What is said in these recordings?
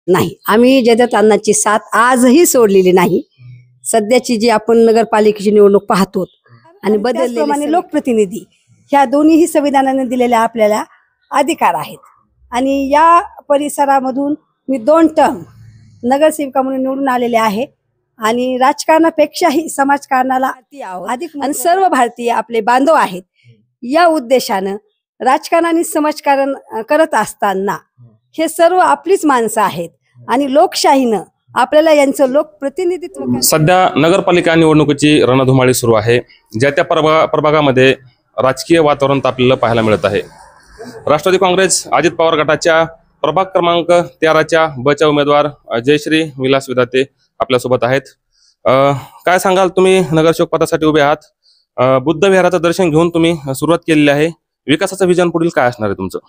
नाही, आम्ही जयदत्तांची साथ आजही सोडलेली नाही। सध्याची जी आपण नगरपालिकेची निवडणूक पाहतो आणि बदललेले लोकप्रतिनिधी ह्या दोन्हीही संविधानाने दिलेल्या आपल्याला अधिकार आहेत। आणि या परिसरामधून मी 2 टर्म नगरसेविका म्हणून निवडून आलेले आहे आणि राजकारणापेक्षाही समाजकारणाला अधिक आणि सर्व भारतीय आपले बांधव आहेत या उद्देशाने राजकारण आणि समाजकारण करत असताना हे सर्व आपलीच माणसं आहेत आणि लोकशाहीनं आपल्याला यांचं लोकप्रतिनिधित्व। सध्या नगरपालिका निवडणुकीची रणधुमाळी सुरू आहे। ज्या त्या प्रभागामध्ये राजकीय वातावरण आपल्याला पाहायला मिळत आहे। राष्ट्रवादी काँग्रेस अजित पवार गटाच्या प्रभाग क्रमांक 13च्या बच्या उमेदवार जयश्री विलास विधाते आपल्यासोबत आहेत। काय सांगाल, तुम्ही नगरसेवक पदासाठी उभे आहात। बुद्ध विहाराचं दर्शन घेऊन तुम्ही सुरुवात केलेली आहे। विकासाचं विजन पुढील काय असणार आहे तुमचं?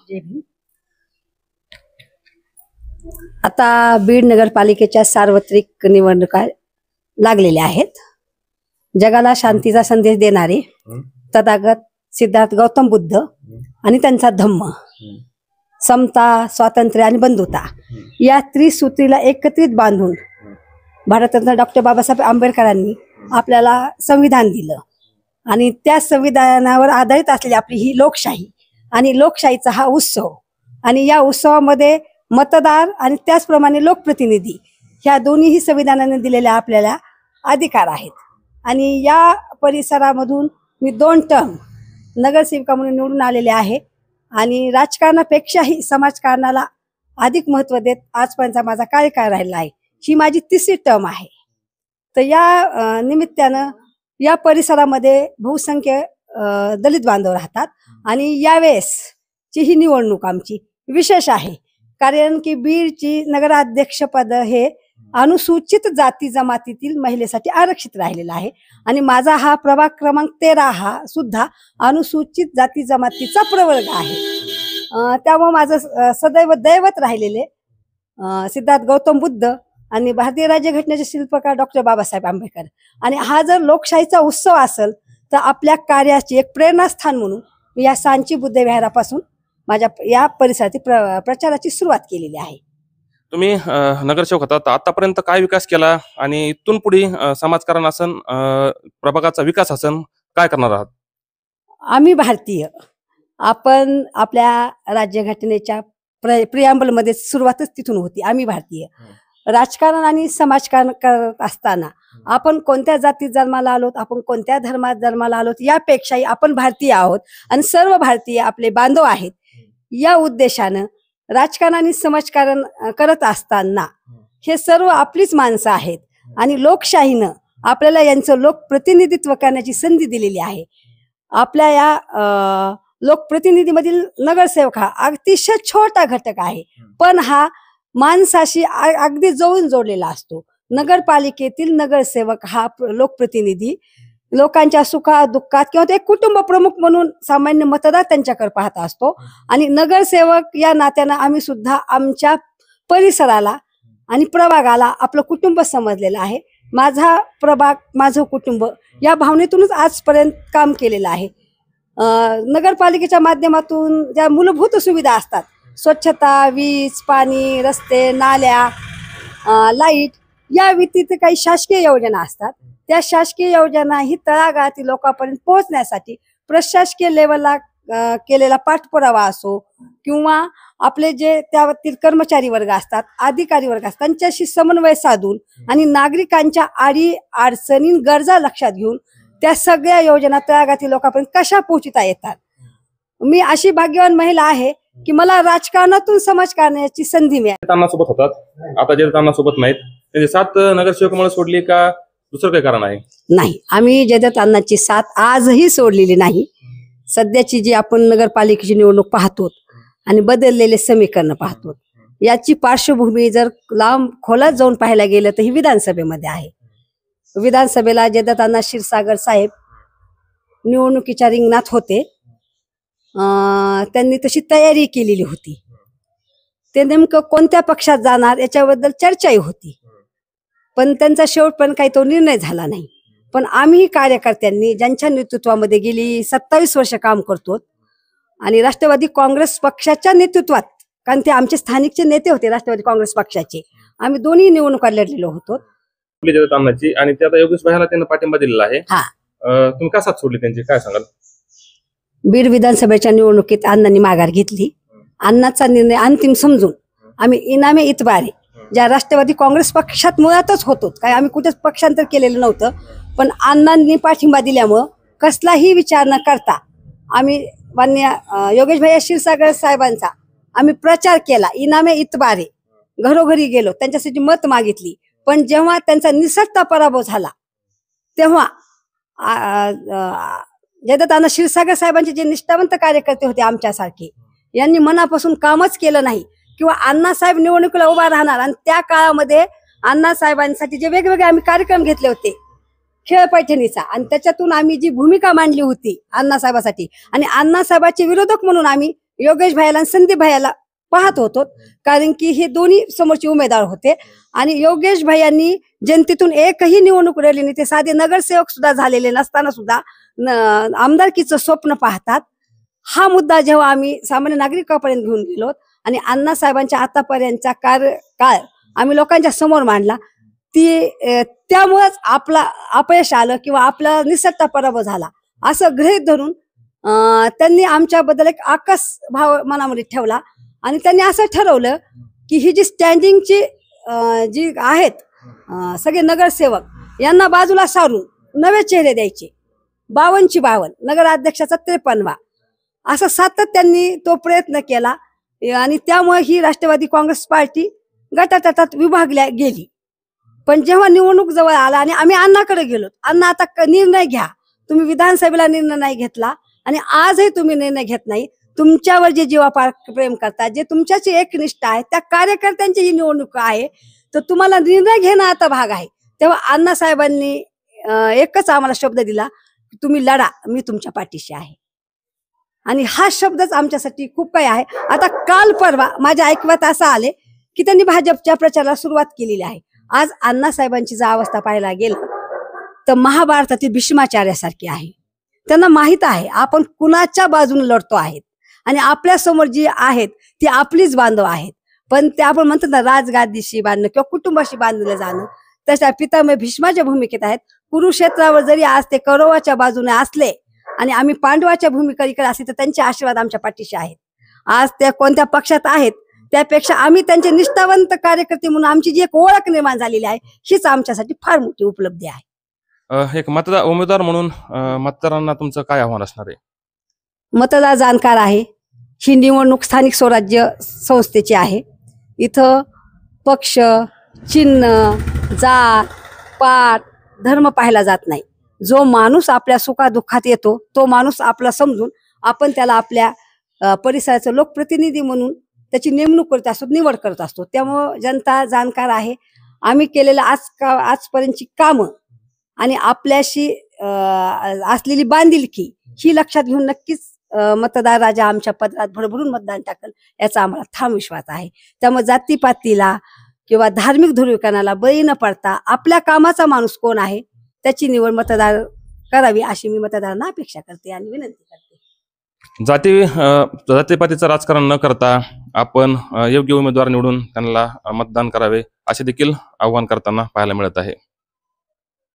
आता बीड नगरपालिकेच्या सार्वत्रिक निवडणुका लागलेल्या आहेत। जगाला शांतीचा संदेश देणारे तथागत सिद्धार्थ गौतम बुद्ध आणि त्यांचा धम्म समता, स्वातंत्र्य आणि बंधुता या त्रिसूत्रीला एकत्रित बांधून भारतरत्न डॉक्टर बाबासाहेब आंबेडकरांनी आपल्याला संविधान दिलं आणि त्या संविधानावर आधारित असलेली आपली ही लोकशाही आणि लोकशाहीचा हा उत्सव आणि या उत्सवामध्ये मतदार आणि त्याचप्रमाणे लोकप्रतिनिधी ह्या दोन्हीही संविधानाने दिलेल्या आपल्याला अधिकार आहेत। आणि या परिसरामधून मी 2 टर्म नगरसेविका म्हणून निवडून आलेले आहे आणि राजकारणापेक्षाही समाजकारणाला अधिक महत्त्व देत आजपर्यंत माझा कार्यकाळ राहिला आहे। ही माझी 3री टर्म आहे। तर या निमित्तानं या परिसरामध्ये बहुसंख्य दलित बांधव राहतात आणि यावेळेसची ही निवडणूक आमची विशेष आहे, कारण की बीडची नगराध्यक्षपद हे अनुसूचित जाती जमातीतील महिलेसाठी आरक्षित राहिलेला आहे आणि माझा हा प्रभाग क्रमांक 13 हा सुद्धा अनुसूचित जाती जमातीचा प्रवर्ग आहे। त्यामुळे माझं सदैव दैवत राहिलेले सिद्धार्थ गौतम बुद्ध आणि भारतीय राज्यघटनेचे शिल्पकार डॉक्टर बाबासाहेब आंबेडकर। आणि हा जर लोकशाहीचा उत्सव असेल तर आपल्या कार्याची एक प्रेरणास्थान म्हणून मी या सांची बुद्ध विहारापासून माझ्या या परिसरातील प्रचाराची सुरुवात केलेली आहे। तुम्ही नगरसेवक होतात, आतापर्यंत काय विकास केला आणि इथून पुढे समाजकारण असन प्रभागाचा विकास असन काय करणार आहात? आम्ही भारतीय, आपण आपल्या राज्यघटनेच्या प्रिॲम्बल मध्ये सुरुवातच तिथून होती। आम्ही भारतीय राजकारण आणि समाजकारण करत असताना आपण कोणत्या जातीत जन्माला आलोत, आपण कोणत्या धर्मात जन्माला आलोत यापेक्षाही आपण भारतीय आहोत आणि सर्व भारतीय आपले बांधव आहेत या उद्देशाने राजकारण आणि समाजकारण करत असताना हे सर्व आपलीच माणसं आहेत आणि लोकशाहीनं आपल्याला यांचं लोकप्रतिनिधित्व करण्याची संधी दिलेली आहे। आपल्या या लोकप्रतिनिधीमधील नगरसेवक हा अतिशय छोटा घटक आहे, पण हा माणसाशी अगदी जवळून जोडलेला असतो। नगरपालिकेतील नगरसेवक हा लोकप्रतिनिधी लोकांच्या सुखा दुःखात किंवा ते कुटुंब प्रमुख म्हणून सामान्य मतदार त्यांच्याकडे पाहत असतो आणि नगरसेवक या नात्यानं आम्ही सुद्धा आमच्या परिसराला आणि प्रभागाला आपलं कुटुंब समजलेलं आहे। माझा प्रभाग माझं कुटुंब या भावनेतूनच आजपर्यंत काम केलेलं आहे। नगरपालिकेच्या माध्यमातून ज्या मूलभूत सुविधा असतात, स्वच्छता, वीज, पाणी, रस्ते, नाल्या, लाईट या व्यतिरिक्त काही शासकीय योजना असतात, त्या शासकीय योजना ही तळागाळातील लोकांपर्यंत पोहोचण्यासाठी प्रशासकीय लेवलला केलेला पाठपुरावा असो किंवा आपले जे त्यातील कर्मचारी वर्ग असतात, अधिकारी वर्ग असतात, त्यांच्याशी समन्वय साधून आणि नागरिकांच्या आडी अडचणी गरजा लक्षात घेऊन त्या सगळ्या योजना तळागाळातील लोकांपर्यंत कशा पोहोचता येतात। मी अशी भाग्यवान महिला आहे की मला राजकारणातून समाजकारणाची संधी मिळाली। सोबत होतात, आता जयदत्तांना सोबत नाहीत, त्यांची साथ नगरसेवकामुळे सोडली का दुसरं काही कारण आहे? नाही, आम्ही जयदत्तांची साथ आजही सोडलेली नाही। सध्याची जी आपण नगरपालिकेची निवडणूक पाहतो आणि बदललेले समीकरण पाहतो याची पार्श्वभूमी जर लांब खोलात जाऊन पाहायला गेलं तर ही विधानसभेमध्ये आहे। विधानसभेला जयदत्तांना क्षीरसागर साहेब निवडणुकीच्या रिंगणात होते, त्यांनी तशी तयारी केलेली होती। ते नेमकं कोणत्या पक्षात जाणार याच्याबद्दल चर्चाही होती, पण त्यांचा शेवटपर्यंत काही तो निर्णय झाला नाही। पण आम्ही कार्यकर्त्यांनी ज्यांच्या नेतृत्वामध्ये गेली 27 वर्ष काम करतो आणि राष्ट्रवादी काँग्रेस पक्षाच्या नेतृत्वात कारण ते आमचे स्थानिकचे नेते होते राष्ट्रवादी काँग्रेस पक्षाचे. आम्ही दोन्ही निवडणुका लढलेलो होतो. अण्णाची आणि ते आता योगेश भाईला त्यांना पाठिंबा दिलेला आहे. हा. तुम्ही का साथ सोडली त्यांची, काय सांगाल? बीड विधानसभेच्या निवडणुकीत अण्णांनी माघार घेतली. अण्णाचा निर्णय अंतिम समजून आम्ही इनामे इतबारे ज्या राष्ट्रवादी काँग्रेस पक्षात मुळातच होतो, काय आम्ही कुठेच पक्षांतर केलेलं नव्हतं, पण अण्णांनी पाठिंबा दिल्यामुळं कसलाही विचार न करता आम्ही माननीय योगेश भैया क्षीरसागर साहेबांचा आम्ही प्रचार केला. इनामे इतबारे घरोघरी गेलो, त्यांच्यासाठी मत मागितली. पण जेव्हा त्यांचा निसटता पराभव झाला तेव्हा जयदत्त क्षीरसागर साहेबांचे जे निष्ठावंत कार्यकर्ते होते आमच्यासारखे, यांनी मनापासून कामच केलं नाही किंवा अण्णासाहेब निवडणुकीला उभा राहणार. आणि त्या काळामध्ये अण्णासाहेबांसाठी जे वेगवेगळे आम्ही कार्यक्रम घेतले होते, खेळ पैठणीचा, आणि त्याच्यातून आम्ही जी भूमिका मांडली होती अण्णासाहेबासाठी, आणि अण्णासाहेबाचे विरोधक म्हणून आम्ही योगेश भाईला आणि संदीप भाईला पाहत होतो, कारण की हे दोन्ही समोरचे उमेदवार होते. आणि योगेश भाईंनी जनतेतून एकही निवडणूक लढली नाही. ते साधे नगरसेवक सुद्धा झालेले नसताना सुद्धा आमदारकीचं स्वप्न पाहतात. हा मुद्दा जेव्हा आम्ही सामान्य नागरिकांपर्यंत घेऊन गेलो आणि अण्णासाहेबांच्या आतापर्यंतचा काळ आम्ही लोकांच्या समोर मांडला, त्यामुळेच आपला अपयश आलं किंवा आपला निसटता पराभव झाला असं गृहीत धरून त्यांनी आमच्याबद्दल एक आकस भाव मनामध्ये ठेवला. आणि त्यांनी असं ठरवलं की ही जी स्टँडिंगची जी आहेत सगळे नगरसेवक यांना बाजूला सारून नवे चेहरे द्यायचे. 52ची 52, नगराध्यक्षाचा 53वा, असं सातत्याने तो प्रयत्न केला. आणि त्यामुळे ही राष्ट्रवादी काँग्रेस पार्टी गटातटात विभागल्या गेली. पण जेव्हा निवडणूक जवळ आला आणि आम्ही अण्णाकडे गेलो, अण्णा आता निर्णय घ्या, तुम्ही विधानसभेला निर्णय नाही घेतला आणि आजही तुम्ही निर्णय घेत नाही, तुमच्यावर जे जीवापाड प्रेम करतात, जे तुमच्याची एकनिष्ठ आहे, त्या कार्यकर्त्यांची ही निवडणूक आहे, तर तुम्हाला निर्णय घेणं आता भाग आहे. तेव्हा अण्णासाहेबांनी एकच आम्हाला शब्द दिला, तुम्ही लढा, मी तुमच्या पाठीशी आहे. आणि हा शब्दच आमच्यासाठी खूप काही आहे. आता काल परवा माझ्या ऐकवात असं आले की त्यांनी भाजपच्या प्रचाराला सुरुवात केलेली आहे. आज अण्णासाहेबांची जर अवस्था पाहायला गेलं तर महाभारतातील भीष्माचार्यासारखी आहे. त्यांना माहित आहे आपण कुणाच्या बाजूने लढतो आहेत आणि आपल्या समोर जी आहेत ती आपलीच बांधव आहेत. पण ते आपण म्हणतो ना, राजगादीशी बांधणं किंवा कुटुंबाशी बांधलं जाणं, तशा पितामह भीष्माच्या भूमिकेत आहेत. कुरुक्षेत्रावर जरी आज ते कौरवाच्या बाजूने असले आणि आम्ही पांडवाच्या भूमिकेकडे असली, तर त्यांचे आशीर्वाद आमच्या पाठीशी आहेत. आज त्या कोणत्या पक्षात आहेत त्यापेक्षा आम्ही त्यांचे निष्ठावंत कार्यकर्ते म्हणून आमची जी एक ओळख निर्माण झालेली आहे, हीच आमच्यासाठी फार मोठी उपलब्धी आहे. एक उमेदवार म्हणून मतदारांना तुमचं काय आव्हान असणार आहे? मतदार जाणकार आहे. ही निवडणूक स्थानिक स्वराज्य संस्थेची आहे. इथं पक्ष, चिन्ह, जात, पात, धर्म पाहिला जात नाही. जो माणूस आपल्या सुखादुःखात येतो तो माणूस आपला समजून आपण त्याला आपल्या परिसराचं लोकप्रतिनिधी म्हणून त्याची नेमणूक करत असतो, निवड करत असतो. त्यामुळं जनता जाणकार आहे. आम्ही केलेलं आजपर्यंतची कामं आणि आपल्याशी असलेली बांधिलकी ही लक्षात घेऊन नक्कीच मतदार राजा आमच्या पदरात भरभरून मतदान टाकल याचा आम्हाला ठाम विश्वास आहे. त्यामुळे जातीपातीला किंवा धार्मिक ध्रुवीकरणाला बळी न पडता आपल्या कामाचा माणूस कोण आहे त्याची निवड मतदार करावी अशी मी मतदारांना अपेक्षा करते आणि विनंती करते. जातीपातीचं राजकारण न करता आपण योग्य उमेदवार निवडून त्यांना मतदान करावे असे देखील आवाहन करताना पाहायला मिळत आहे.